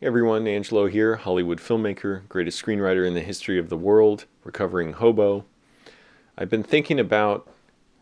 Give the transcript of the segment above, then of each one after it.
Hey everyone, Angelo here, Hollywood filmmaker, greatest screenwriter in the history of the world, recovering hobo. I've been thinking about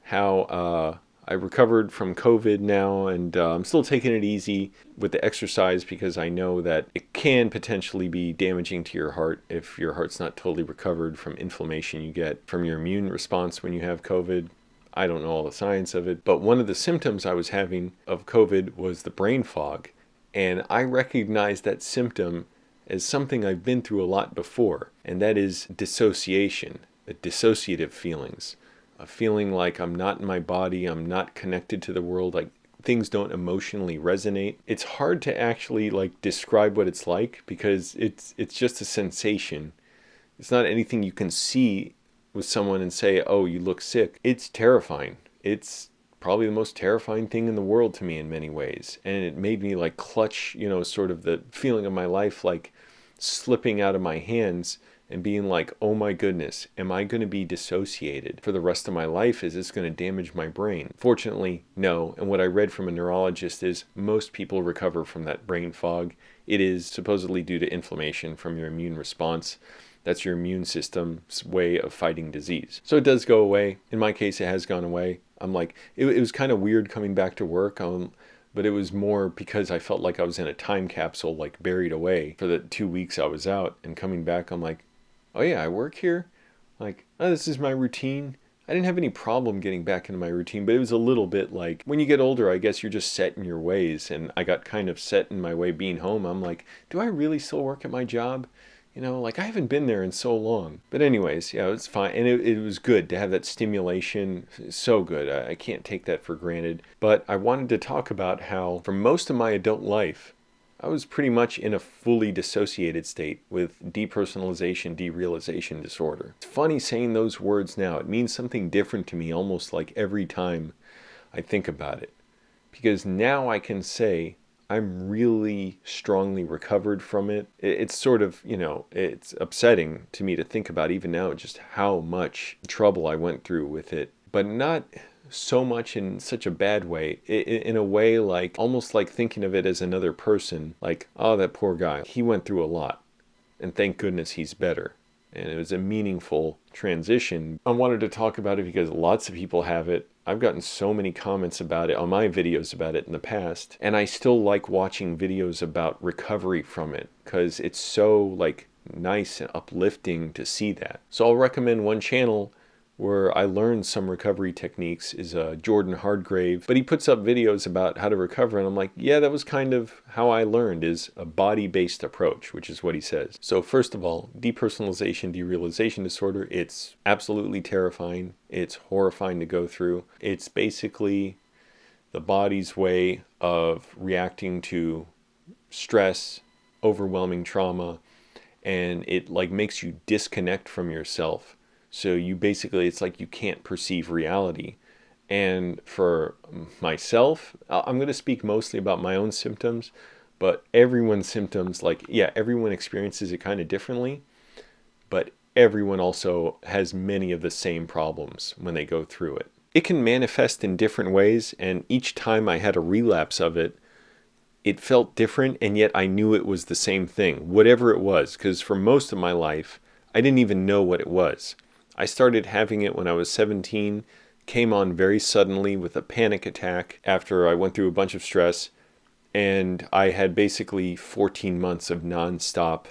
how I recovered from COVID now, and I'm still taking it easy with the exercise because I know that it can potentially be damaging to your heart if your heart's not totally recovered from inflammation you get from your immune response when you have COVID. I don't know all the science of it, but one of the symptoms I was having of COVID was the brain fog. And I recognize that symptom as something I've been through a lot before, and that is dissociation, the dissociative feelings, a feeling like I'm not in my body, I'm not connected to the world, like things don't emotionally resonate. It's hard to actually describe what it's like because it's just a sensation. It's not anything you can see with someone and say, "Oh, you look sick." It's terrifying. It's probably the most terrifying thing in the world to me in many ways. And it made me clutch, sort of the feeling of my life slipping out of my hands and being like, oh my goodness, am I going to be dissociated for the rest of my life? Is this going to damage my brain? Fortunately, no. And what I read from a neurologist is most people recover from that brain fog. It is supposedly due to inflammation from your immune response. That's your immune system's way of fighting disease. So it does go away. In my case, it has gone away. It was kind of weird coming back to work, but it was more because I felt like I was in a time capsule, buried away for the 2 weeks I was out. And coming back, I'm like, oh yeah, I work here? Oh, this is my routine. I didn't have any problem getting back into my routine, but it was a little bit like, when you get older, I guess you're just set in your ways. And I got kind of set in my way being home. I'm like, do I really still work at my job? I haven't been there in so long. But anyways, yeah, it's fine. And it was good to have that stimulation. So good. I can't take that for granted. But I wanted to talk about how for most of my adult life, I was pretty much in a fully dissociated state with depersonalization-Derealization disorder. It's funny saying those words now. It means something different to me almost every time I think about it. Because now I can say, I'm really strongly recovered from it. It's sort of, it's upsetting to me to think about even now just how much trouble I went through with it, but not so much in such a bad way. In a way almost like thinking of it as another person, oh, that poor guy, he went through a lot and thank goodness he's better. And it was a meaningful transition. I wanted to talk about it because lots of people have it. I've gotten so many comments about it on my videos about it in the past. And I still like watching videos about recovery from it because it's so nice and uplifting to see that. So I'll recommend one channel where I learned some recovery techniques is Jordan Hardgrave, but he puts up videos about how to recover, and I'm like, yeah, that was kind of how I learned, is a body-based approach, which is what he says. So first of all, depersonalization-Derealization disorder, it's absolutely terrifying. It's horrifying to go through. It's basically the body's way of reacting to stress, overwhelming trauma, and it makes you disconnect from yourself. So you basically, it's like you can't perceive reality. And for myself, I'm going to speak mostly about my own symptoms, but everyone's symptoms, everyone experiences it kind of differently, but everyone also has many of the same problems when they go through it. It can manifest in different ways, and each time I had a relapse of it, it felt different, and yet I knew it was the same thing, whatever it was, because for most of my life, I didn't even know what it was. I started having it when I was 17, came on very suddenly with a panic attack after I went through a bunch of stress, and I had basically 14 months of nonstop,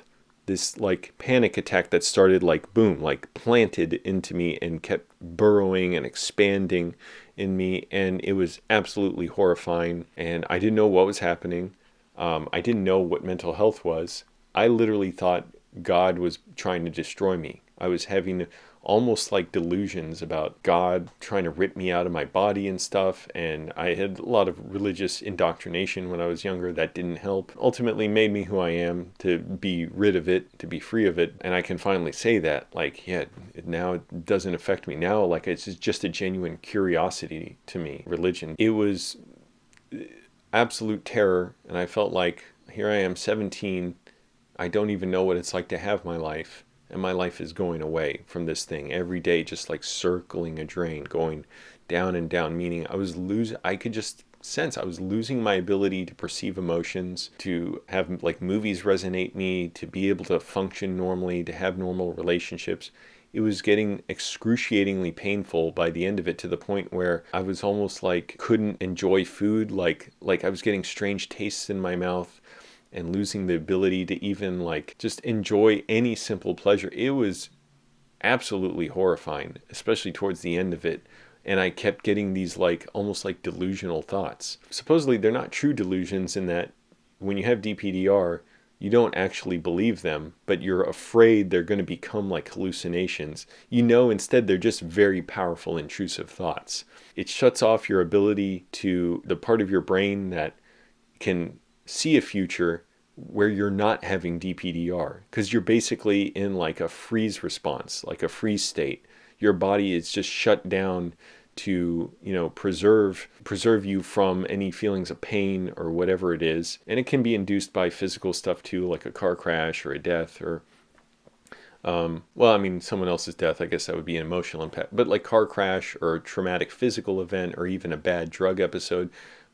this panic attack that started boom, planted into me and kept burrowing and expanding in me, and it was absolutely horrifying, and I didn't know what was happening. I didn't know what mental health was. I literally thought God was trying to destroy me. I was having almost delusions about God trying to rip me out of my body and stuff. And I had a lot of religious indoctrination when I was younger that didn't help. Ultimately made me who I am, to be rid of it, to be free of it. And I can finally say that, now it doesn't affect me. Now, it's just a genuine curiosity to me, religion. It was absolute terror. And I felt like, here I am, 17. I don't even know what it's like to have my life. And my life is going away from this thing every day, just circling a drain, going down and down, meaning I could just sense. I was losing my ability to perceive emotions, to have like movies resonate me, to be able to function normally, to have normal relationships. It was getting excruciatingly painful by the end of it, to the point where I was almost like couldn't enjoy food, like I was getting strange tastes in my mouth and losing the ability to even like just enjoy any simple pleasure. It was absolutely horrifying, especially towards the end of it. And I kept getting these like almost like delusional thoughts. Supposedly they're not true delusions, in that when you have DPDR, you don't actually believe them, but you're afraid they're going to become like hallucinations. Instead they're just very powerful, intrusive thoughts. It shuts off your ability to the part of your brain that can see a future where you're not having DPDR, because you're basically in like a freeze response, like a freeze state. Your body is just shut down to, preserve you from any feelings of pain or whatever it is. And it can be induced by physical stuff too, like a car crash or a death, or someone else's death. I guess that would be an emotional impact, but like car crash or a traumatic physical event, or even a bad drug episode.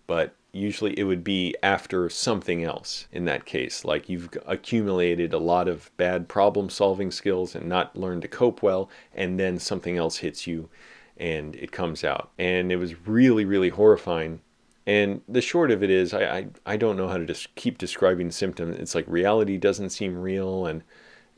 But usually it would be after something else in that case, like you've accumulated a lot of bad problem solving skills and not learned to cope well, and then something else hits you and it comes out. And it was really, really horrifying. And the short of it is, I don't know how to just keep describing symptoms. It's like reality doesn't seem real,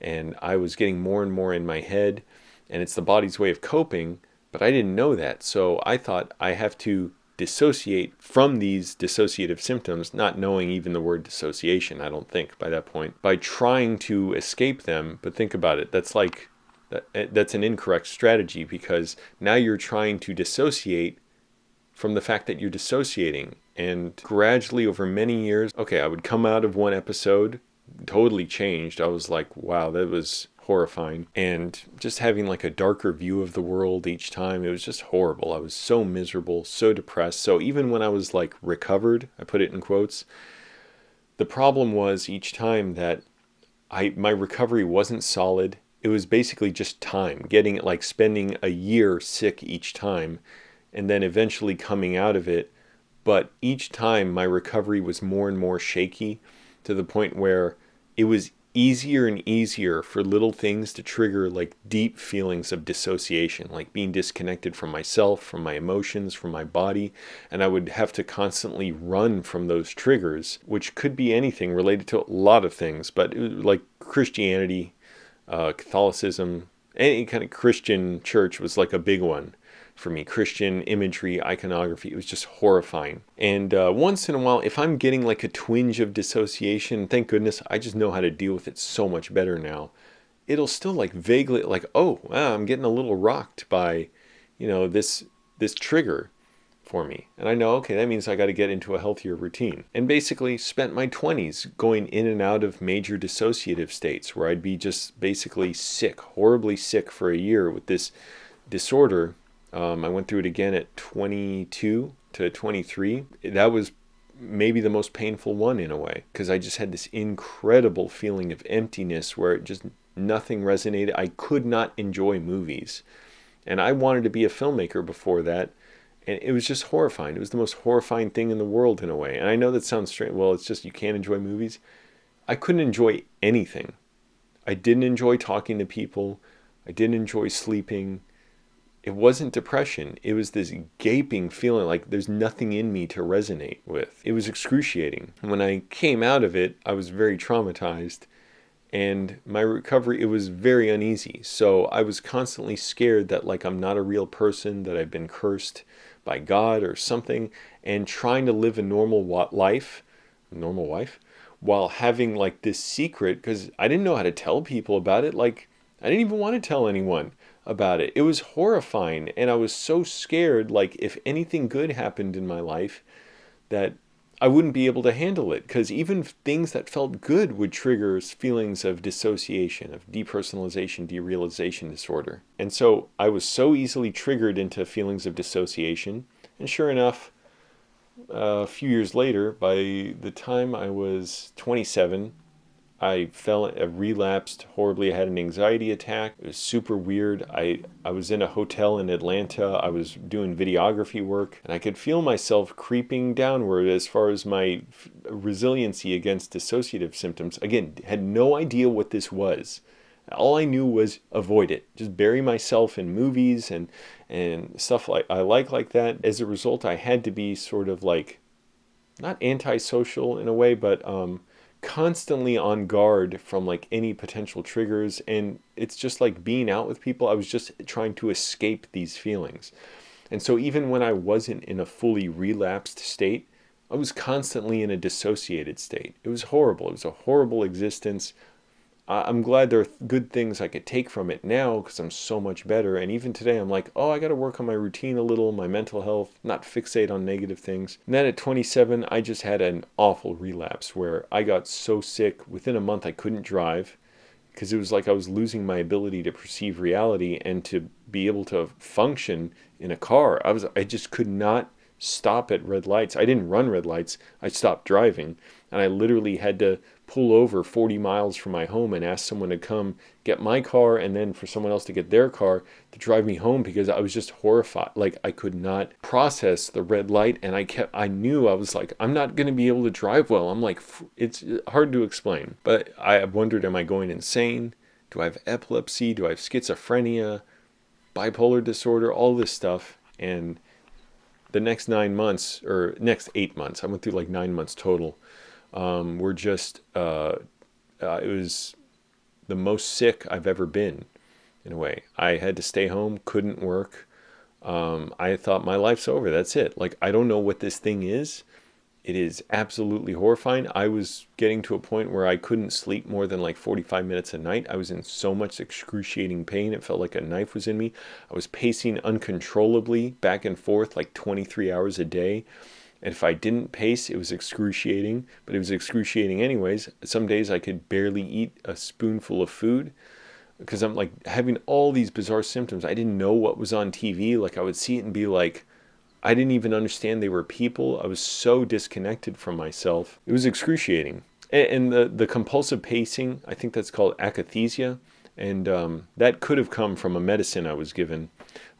and I was getting more and more in my head, and it's the body's way of coping, but I didn't know that. So I thought I have to dissociate from these dissociative symptoms, not knowing even the word dissociation, I don't think, by that point, by trying to escape them. But think about it, that's an incorrect strategy, because now you're trying to dissociate from the fact that you're dissociating. And gradually over many years, I would come out of one episode totally changed. I was like, wow, that was horrifying. And just having like a darker view of the world each time, it was just horrible. I was so miserable, so depressed. So even when I was like recovered, I put it in quotes, the problem was each time that my recovery wasn't solid. It was basically just time, getting it, like spending a year sick each time, and then eventually coming out of it. But each time my recovery was more and more shaky, to the point where it was easier and easier for little things to trigger like deep feelings of dissociation, like being disconnected from myself, from my emotions, from my body. And I would have to constantly run from those triggers, which could be anything related to a lot of things, but it was like Christianity, Catholicism, any kind of Christian church was like a big one for me. Christian imagery, iconography, it was just horrifying. And once in a while, if I'm getting like a twinge of dissociation, thank goodness, I just know how to deal with it so much better now. It'll still like vaguely like, oh, wow, I'm getting a little rocked by, this trigger for me. And I know, okay, that means I got to get into a healthier routine. And basically spent my 20s going in and out of major dissociative states, where I'd be just basically sick, horribly sick for a year with this disorder. I went through it again at 22 to 23. That was maybe the most painful one in a way, because I just had this incredible feeling of emptiness where it just nothing resonated. I could not enjoy movies. And I wanted to be a filmmaker before that. And it was just horrifying. It was the most horrifying thing in the world in a way. And I know that sounds strange. Well, it's just you can't enjoy movies. I couldn't enjoy anything. I didn't enjoy talking to people. I didn't enjoy sleeping. It wasn't depression. It was this gaping feeling like there's nothing in me to resonate with. It was excruciating. When I came out of it, I was very traumatized. And my recovery, it was very uneasy. So I was constantly scared that like I'm not a real person, that I've been cursed by God or something, and trying to live a normal wife, while having like this secret, because I didn't know how to tell people about it. Like I didn't even want to tell anyone about it. It was horrifying. And I was so scared, like if anything good happened in my life, that I wouldn't be able to handle it, because even things that felt good would trigger feelings of dissociation, of depersonalization-Derealization disorder. And so I was so easily triggered into feelings of dissociation. And sure enough, a few years later, by the time I was 27, I relapsed horribly. I had an anxiety attack. It was super weird. I was in a hotel in Atlanta. I was doing videography work, and I could feel myself creeping downward as far as my resiliency against dissociative symptoms. Again, had no idea what this was. All I knew was avoid it. Just bury myself in movies and stuff like that. As a result, I had to be sort of like, not antisocial in a way, but constantly on guard from like any potential triggers. And it's just like being out with people, I was just trying to escape these feelings. And so even when I wasn't in a fully relapsed state, I was constantly in a dissociated state. It was horrible. It was a horrible existence. I'm glad there are good things I could take from it now because I'm so much better. And even today, I'm like, oh, I got to work on my routine a little, my mental health, not fixate on negative things. And then at 27, I just had an awful relapse where I got so sick. Within a month, I couldn't drive because it was like I was losing my ability to perceive reality and to be able to function in a car. I just could not stop at red lights. I didn't run red lights. I stopped driving. And I literally had to pull over 40 miles from my home and ask someone to come get my car and then for someone else to get their car to drive me home because I was just horrified. Like I could not process the red light, and I knew I was like, I'm not going to be able to drive well. I'm like, it's hard to explain. But I wondered, am I going insane? Do I have epilepsy? Do I have schizophrenia, bipolar disorder, all this stuff? And the next 9 months, or next 8 months, I went through like 9 months total, were just, it was the most sick I've ever been, in a way. I had to stay home, couldn't work. I thought my life's over. That's it. Like, I don't know what this thing is. It is absolutely horrifying. I was getting to a point where I couldn't sleep more than like 45 minutes a night. I was in so much excruciating pain. It felt like a knife was in me. I was pacing uncontrollably back and forth like 23 hours a day. And if I didn't pace, it was excruciating, but it was excruciating anyways. Some days I could barely eat a spoonful of food because I'm like having all these bizarre symptoms. I didn't know what was on TV. Like I would see it and be like, I didn't even understand they were people. I was so disconnected from myself. It was excruciating. And the compulsive pacing, I think that's called akathisia. And that could have come from a medicine I was given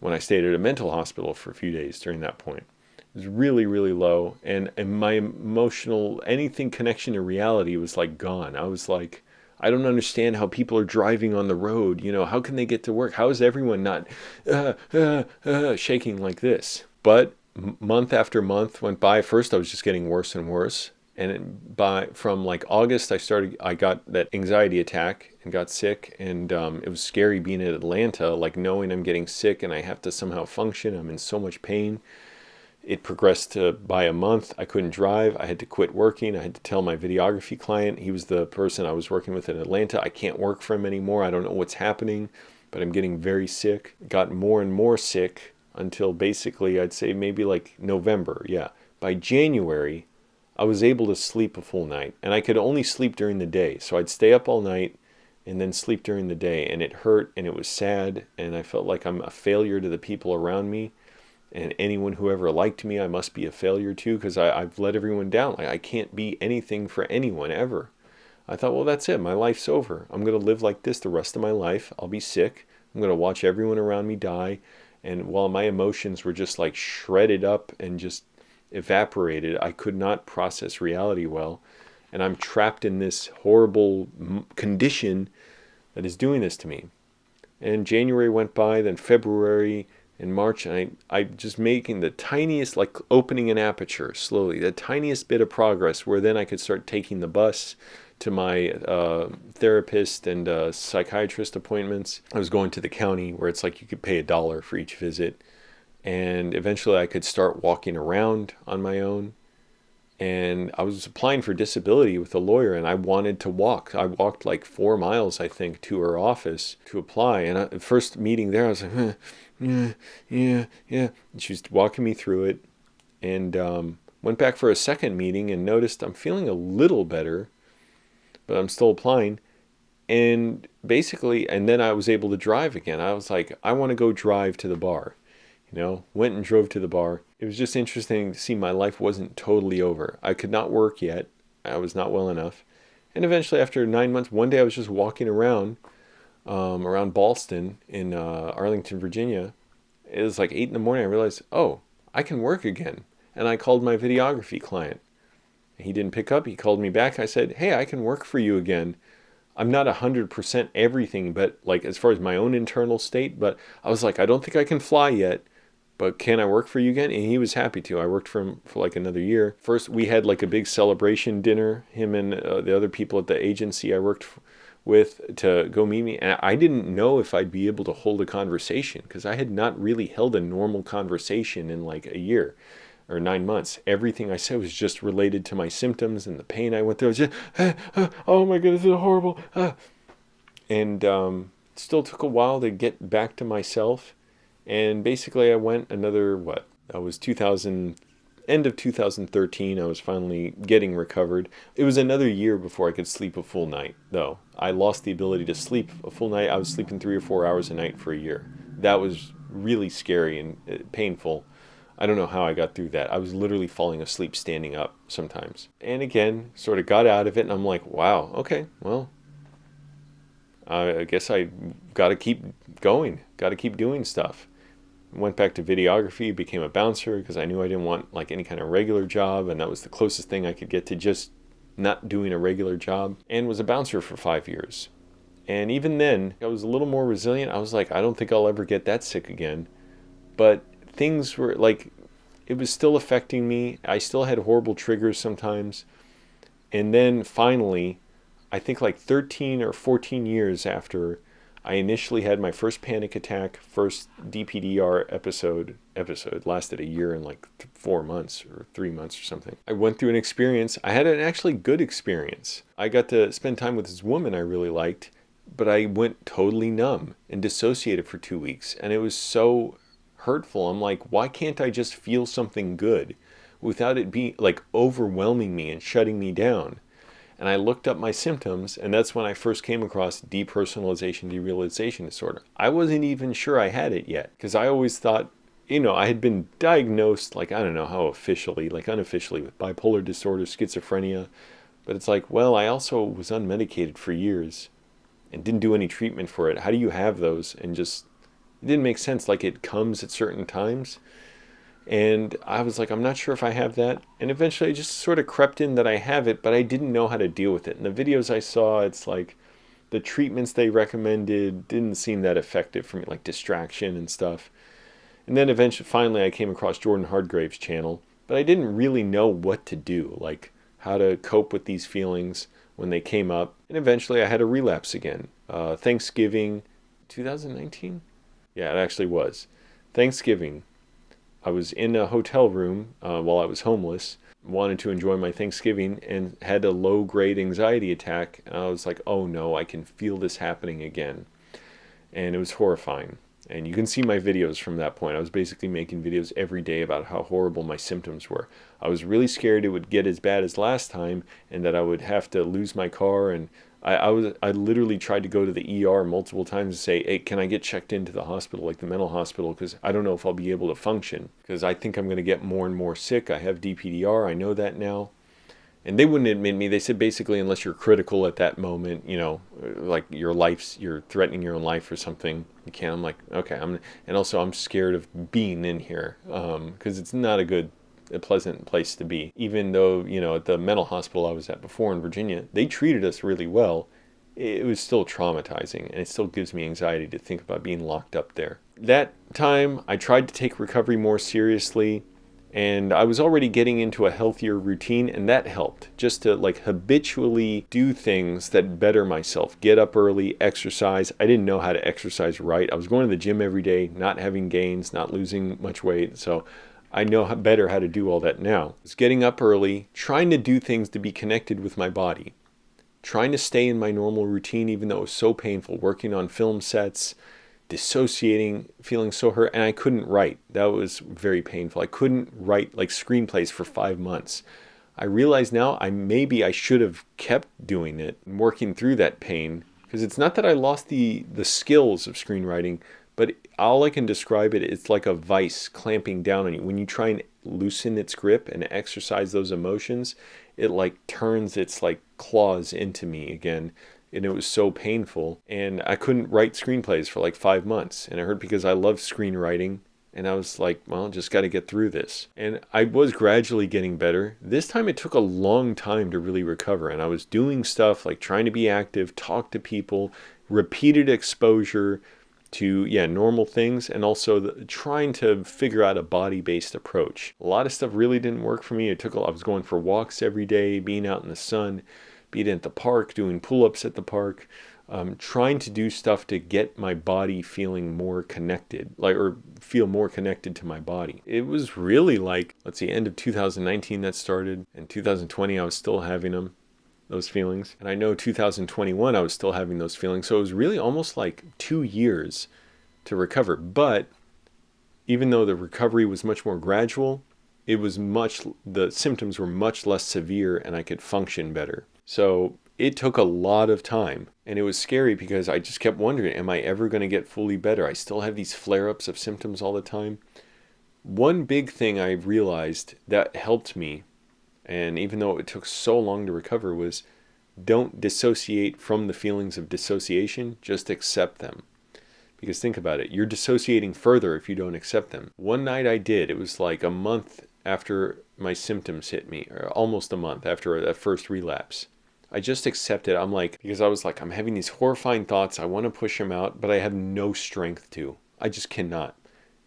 when I stayed at a mental hospital for a few days during that point. It was really, really low. And my emotional, anything connection to reality was like gone. I was like, I don't understand how people are driving on the road. You know, how can they get to work? How is everyone not shaking like this? But month after month went by. First, I was just getting worse and worse. And from like August, I got that anxiety attack and got sick. And it was scary being in Atlanta, like knowing I'm getting sick and I have to somehow function. I'm in so much pain. It progressed to by a month. I couldn't drive. I had to quit working. I had to tell my videography client, he was the person I was working with in Atlanta, I can't work for him anymore. I don't know what's happening, but I'm getting very sick. Got more and more sick until basically I'd say maybe like November. Yeah. By January, I was able to sleep a full night, and I could only sleep during the day. So I'd stay up all night and then sleep during the day, and it hurt and it was sad, and I felt like I'm a failure to the people around me. And anyone who ever liked me, I must be a failure too, because I've let everyone down. Like I can't be anything for anyone ever. I thought, well, that's it. My life's over. I'm going to live like this the rest of my life. I'll be sick. I'm going to watch everyone around me die. And while my emotions were just like shredded up and just evaporated, I could not process reality well. And I'm trapped in this horrible condition that is doing this to me. And January went by, then February, in March, and I just making the tiniest, like opening an aperture slowly, the tiniest bit of progress where then I could start taking the bus to my therapist and psychiatrist appointments. I was going to the county where it's like you could pay $1 for each visit. And eventually I could start walking around on my own. And I was applying for disability with a lawyer, and I wanted to walk. I walked like 4 miles, I think, to her office to apply. And the first meeting there, I was like, yeah. And she was walking me through it, and went back for a second meeting and noticed I'm feeling a little better, but I'm still applying. And basically, and then I was able to drive again. I was like, I want to go drive to the bar. Went and drove to the bar. It was just interesting to see my life wasn't totally over. I could not work yet. I was not well enough. And eventually, after 9 months, one day I was just walking around Ballston in Arlington, Virginia. It was like 8 in the morning. I realized, oh, I can work again. And I called my videography client. He didn't pick up. He called me back. I said, hey, I can work for you again. I'm not 100% everything, but like as far as my own internal state, but I was like, I don't think I can fly yet, but can I work for you again? And he was happy to. I worked for him for like another year. First, we had like a big celebration dinner, him and the other people at the agency I worked with to go meet me. And I didn't know if I'd be able to hold a conversation because I had not really held a normal conversation in like a year or 9 months. Everything I said was just related to my symptoms and the pain I went through. I was just, oh my goodness, this is horrible. And it still took a while to get back to myself. And basically I went another, that was end of 2013. I was finally getting recovered. It was another year before I could sleep a full night, though. I lost the ability to sleep a full night. I was sleeping 3 or 4 hours a night for a year. That was really scary and painful. I don't know how I got through that. I was literally falling asleep standing up sometimes. And again, sort of got out of it, and I'm like, wow, okay, well, I guess I got to keep going, got to keep doing stuff. Went back to videography, became a bouncer because I knew I didn't want like any kind of regular job, and that was the closest thing I could get to just not doing a regular job, and was a bouncer for 5 years. And even then, I was a little more resilient. I was like, I don't think I'll ever get that sick again. But things were like, it was still affecting me. I still had horrible triggers sometimes. And then finally, I think like 13 or 14 years after I initially had my first panic attack, first DPDR episode lasted a year and like 4 months or 3 months or something. I went through an experience. I had an actually good experience. I got to spend time with this woman I really liked, but I went totally numb and dissociated for 2 weeks. And it was so hurtful. I'm like, why can't I just feel something good without it being like overwhelming me and shutting me down? And I looked up my symptoms, and that's when I first came across depersonalization-derealization disorder. I wasn't even sure I had it yet because I always thought, I had been diagnosed, like, I don't know how officially, like unofficially, with bipolar disorder, schizophrenia. But it's like, well, I also was unmedicated for years and didn't do any treatment for it. How do you have those and just, it didn't make sense. Like it comes at certain times. And I was like, I'm not sure if I have that. And eventually I just sort of crept in that I have it, but I didn't know how to deal with it. And the videos I saw, it's like the treatments they recommended didn't seem that effective for me, like distraction and stuff. And then finally I came across Jordan Hardgrave's channel, but I didn't really know what to do, like how to cope with these feelings when they came up. And eventually I had a relapse again. Thanksgiving 2019? Yeah, it actually was. Thanksgiving. I was in a hotel room while I was homeless, wanted to enjoy my Thanksgiving, and had a low-grade anxiety attack. And I was like, oh no, I can feel this happening again. And it was horrifying. And you can see my videos from that point. I was basically making videos every day about how horrible my symptoms were. I was really scared it would get as bad as last time and that I would have to lose my car. And I literally tried to go to the ER multiple times to say, hey, can I get checked into the hospital, like the mental hospital, because I don't know if I'll be able to function, because I think I'm going to get more and more sick. I have DPDR. I know that now. And they wouldn't admit me. They said basically unless you're critical at that moment, like you're threatening your own life or something, you can't. I'm like, okay. And also I'm scared of being in here because it's not a pleasant place to be. Even though, at the mental hospital I was at before in Virginia, they treated us really well. It was still traumatizing, and it still gives me anxiety to think about being locked up there. That time I tried to take recovery more seriously. And I was already getting into a healthier routine, and that helped, just to like habitually do things that better myself. Get up early, exercise. I didn't know how to exercise right. I was going to the gym every day, not having gains, not losing much weight. So I know better how to do all that now. It's getting up early, trying to do things to be connected with my body, trying to stay in my normal routine, even though it was so painful, working on film sets, dissociating, feeling so hurt, and I couldn't write. That was very painful. I couldn't write like screenplays for 5 months. I realize now I should have kept doing it and working through that pain, because it's not that I lost the skills of screenwriting, but all I can describe it's like a vice clamping down on you. When you try and loosen its grip and exercise those emotions, it like turns its like claws into me again. And it was so painful. And I couldn't write screenplays for like 5 months. And it hurt because I love screenwriting. And I was like, well, just got to get through this. And I was gradually getting better. This time it took a long time to really recover. And I was doing stuff like trying to be active, talk to people, repeated exposure to, normal things. And also trying to figure out a body-based approach. A lot of stuff really didn't work for me. I was going for walks every day, being out in the sun, being at the park, doing pull-ups at the park. Trying to do stuff to get my body feeling more connected, or feel more connected to my body. It was really like, end of 2019 that started. In 2020, I was still having those feelings. And I know 2021, I was still having those feelings. So it was really almost like 2 years to recover. But even though the recovery was much more gradual, the symptoms were much less severe and I could function better. So it took a lot of time, and it was scary because I just kept wondering, am I ever going to get fully better? I still have these flare-ups of symptoms all the time. One big thing I realized that helped me, and even though it took so long to recover, was don't dissociate from the feelings of dissociation, just accept them. Because think about it, you're dissociating further if you don't accept them. One night I did, it was like a month after my symptoms hit me, or almost a month after that first relapse. I just accepted. Because I was like, I'm having these horrifying thoughts. I want to push them out, but I have no strength to. I just cannot.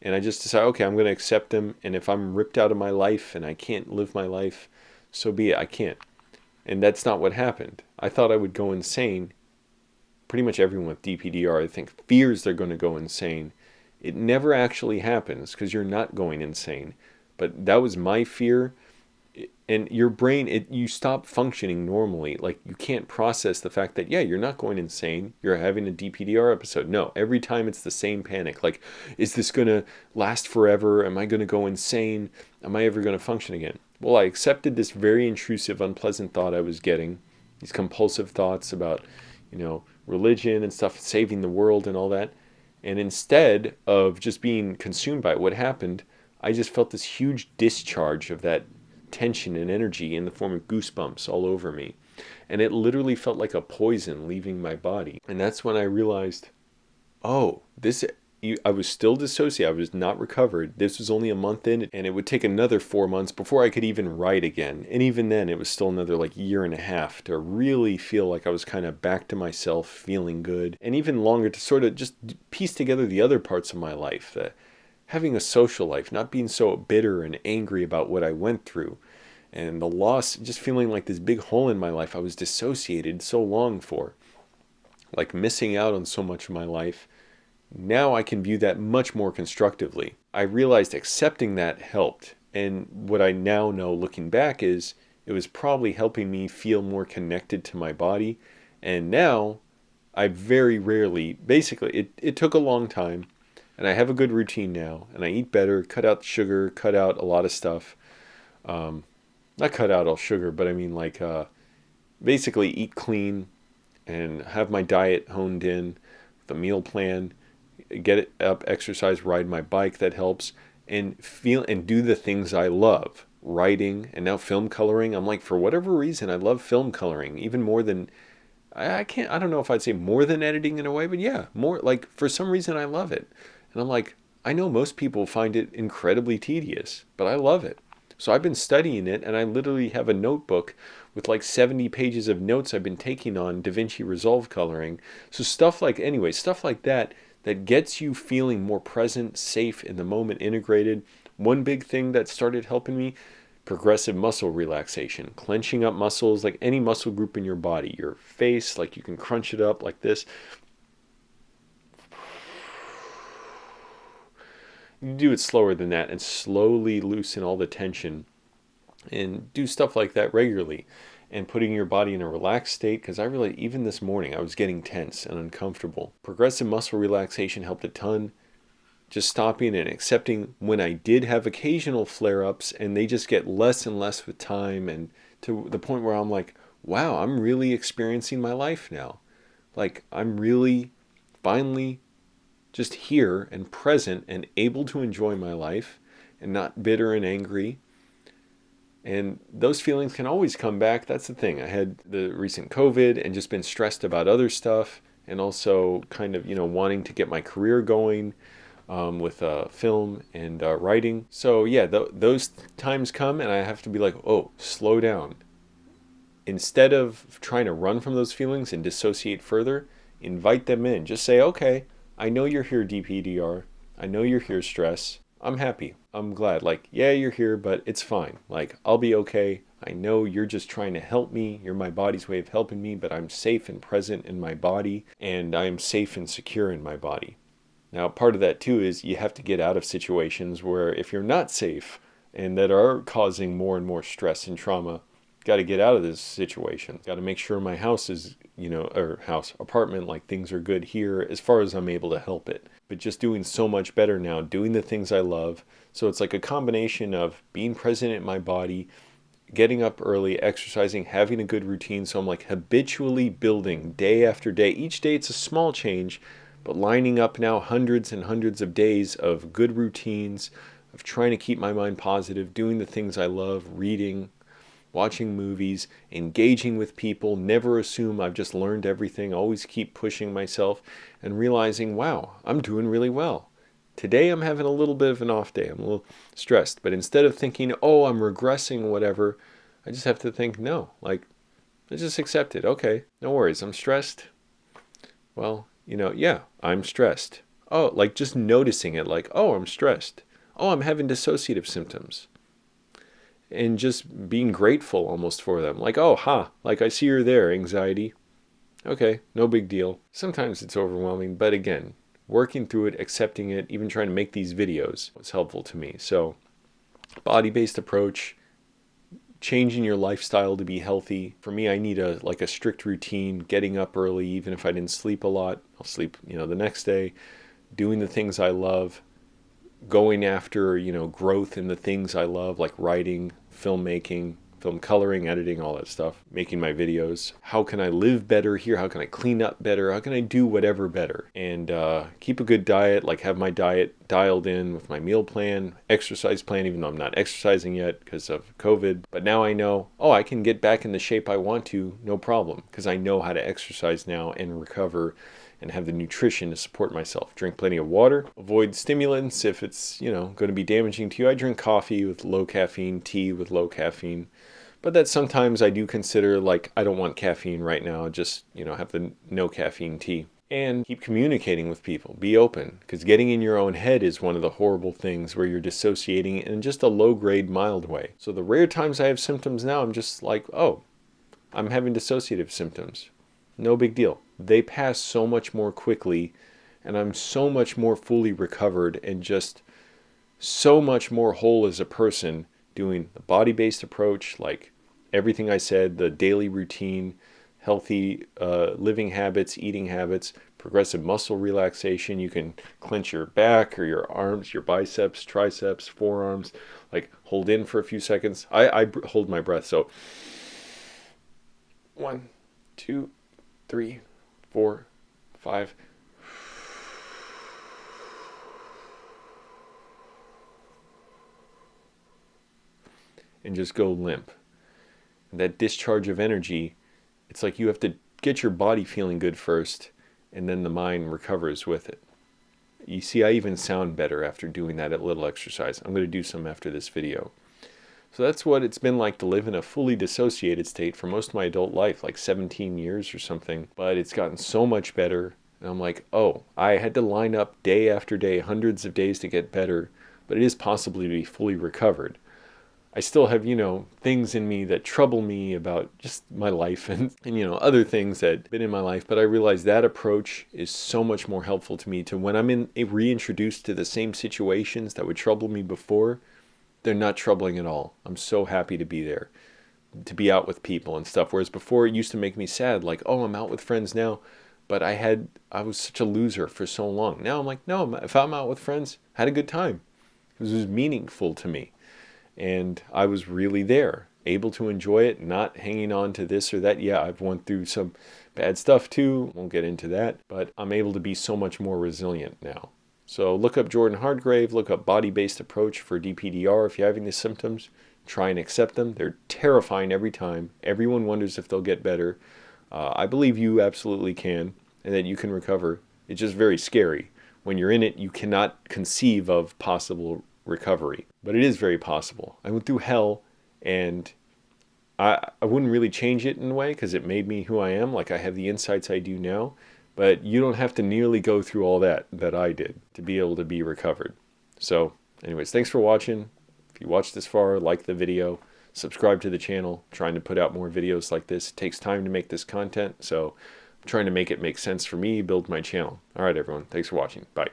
And I just decided, okay, I'm going to accept them. And if I'm ripped out of my life and I can't live my life, so be it. I can't. And that's not what happened. I thought I would go insane. Pretty much everyone with DPDR, I think, fears they're going to go insane. It never actually happens because you're not going insane. But that was my fear. And your brain, you stop functioning normally. Like, you can't process the fact that, you're not going insane. You're having a DPDR episode. No, every time it's the same panic. Like, is this going to last forever? Am I going to go insane? Am I ever going to function again? Well, I accepted this very intrusive, unpleasant thought I was getting. These compulsive thoughts about, religion and stuff, saving the world and all that. And instead of just being consumed by it, what happened, I just felt this huge discharge of that tension and energy in the form of goosebumps all over me. And it literally felt like a poison leaving my body. And that's when I realized, I was still dissociated. I was not recovered. This was only a month in, and it would take another 4 months before I could even write again. And even then, it was still another year and a half to really feel like I was kind of back to myself, feeling good. And even longer to sort of just piece together the other parts of my life, having a social life, not being so bitter and angry about what I went through, and the loss, just feeling like this big hole in my life I was dissociated so long for, like missing out on so much of my life. Now I can view that much more constructively. I realized accepting that helped, and what I now know looking back is it was probably helping me feel more connected to my body. And now I very rarely, basically, it took a long time. And I have a good routine now, and I eat better, cut out sugar, cut out a lot of stuff. Not cut out all sugar, but I mean basically eat clean and have my diet honed in, the meal plan, get it up, exercise, ride my bike, that helps, and feel and do the things I love. Writing and now film coloring. I'm like, for whatever reason, I love film coloring even more than, I don't know if I'd say more than editing in a way, but more for some reason I love it. And I'm like, I know most people find it incredibly tedious, but I love it. So I've been studying it, and I literally have a notebook with 70 pages of notes I've been taking on DaVinci Resolve coloring. So stuff like that gets you feeling more present, safe, in the moment, integrated. One big thing that started helping me, progressive muscle relaxation, clenching up muscles, like any muscle group in your body, your face, you can crunch it up like this. You do it slower than that and slowly loosen all the tension, and do stuff like that regularly, and putting your body in a relaxed state, because I really, even this morning, I was getting tense and uncomfortable. Progressive muscle relaxation helped a ton. Just stopping and accepting when I did have occasional flare-ups, and they just get less and less with time, and to the point where I'm like, wow, I'm really experiencing my life now. I'm really finally just here and present and able to enjoy my life, and not bitter and angry. And those feelings can always come back. That's the thing. I had the recent COVID and just been stressed about other stuff, and also kind of, wanting to get my career going with film and writing. So yeah, those times come and I have to be like, oh, slow down. Instead of trying to run from those feelings and dissociate further, invite them in. Just say, okay, I know you're here, DPDR. I know you're here, stress. I'm happy. I'm glad. Like, yeah, you're here, but it's fine. Like, I'll be okay. I know you're just trying to help me. You're my body's way of helping me, but I'm safe and present in my body, and I am safe and secure in my body. Now, part of that too is you have to get out of situations where if you're not safe and that are causing more and more stress and trauma, got to get out of this situation. Got to make sure my house is, apartment, like things are good here as far as I'm able to help it. But just doing so much better now, doing the things I love. So it's like a combination of being present in my body, getting up early, exercising, having a good routine. So I'm like habitually building day after day. Each day it's a small change, but lining up now hundreds and hundreds of days of good routines, of trying to keep my mind positive, doing the things I love, reading, watching movies, engaging with people, never assume I've just learned everything, always keep pushing myself and realizing, wow, I'm doing really well. Today I'm having a little bit of an off day. I'm a little stressed, but instead of thinking, oh, I'm regressing, whatever, I just have to think, no, like, I just accept it. Okay, no worries, I'm stressed. Well, yeah, I'm stressed. Oh, like just noticing it, like, oh, I'm stressed. Oh, I'm having dissociative symptoms. And just being grateful almost for them. Like, oh, like I see you're there, anxiety. Okay, no big deal. Sometimes it's overwhelming, but again, working through it, accepting it, even trying to make these videos was helpful to me. So, body-based approach, changing your lifestyle to be healthy. For me, I need a strict routine, getting up early, even if I didn't sleep a lot. I'll sleep, the next day, doing the things I love, going after, growth in the things I love, like writing, filmmaking, film coloring, editing, all that stuff, making my videos. How can I live better here? How can I clean up better? How can I do whatever better? And keep a good diet, like have my diet dialed in with my meal plan, exercise plan, even though I'm not exercising yet because of COVID. But now I know, I can get back in the shape I want to, no problem, because I know how to exercise now and recover and have the nutrition to support myself. Drink plenty of water. Avoid stimulants if it's, going to be damaging to you. I drink coffee with low caffeine, tea with low caffeine. But that sometimes I do consider like, I don't want caffeine right now. Just, have the no caffeine tea. And keep communicating with people. Be open. Because getting in your own head is one of the horrible things where you're dissociating in just a low-grade, mild way. So the rare times I have symptoms now, I'm just like, oh, I'm having dissociative symptoms. No big deal. They pass so much more quickly, and I'm so much more fully recovered and just so much more whole as a person doing the body-based approach, like everything I said, the daily routine, healthy living habits, eating habits, progressive muscle relaxation. You can clench your back or your arms, your biceps, triceps, forearms, like hold in for a few seconds. I hold my breath. So 1, 2, 3, 4, 5. And just go limp. And that discharge of energy, it's like you have to get your body feeling good first, and then the mind recovers with it. You see, I even sound better after doing that little exercise. I'm going to do some after this video. So that's what it's been like to live in a fully dissociated state for most of my adult life, like 17 years or something. But it's gotten so much better. And I'm like, I had to line up day after day, hundreds of days to get better. But it is possible to be fully recovered. I still have, things in me that trouble me about just my life and other things that have been in my life. But I realize that approach is so much more helpful to me to when I'm reintroduced to the same situations that would trouble me before. They're not troubling at all. I'm so happy to be there, to be out with people and stuff. Whereas before it used to make me sad, like, I'm out with friends now, but I was such a loser for so long. Now I'm like, no, if I'm out with friends, I had a good time. It was meaningful to me. And I was really there, able to enjoy it, not hanging on to this or that. Yeah, I've went through some bad stuff too. Won't get into that, but I'm able to be so much more resilient now. So look up Jordan Hardgrave, look up body-based approach for DPDR if you're having these symptoms. Try and accept them. They're terrifying every time. Everyone wonders if they'll get better. I believe you absolutely can, and that you can recover. It's just very scary. When you're in it, you cannot conceive of possible recovery. But it is very possible. I went through hell, and I wouldn't really change it in a way because it made me who I am. Like I have the insights I do now. But you don't have to nearly go through all that I did to be able to be recovered. So anyways, thanks for watching. If you watched this far, like the video, subscribe to the channel. I'm trying to put out more videos like this. It takes time to make this content, so I'm trying to make it make sense for me, build my channel. All right, everyone. Thanks for watching. Bye.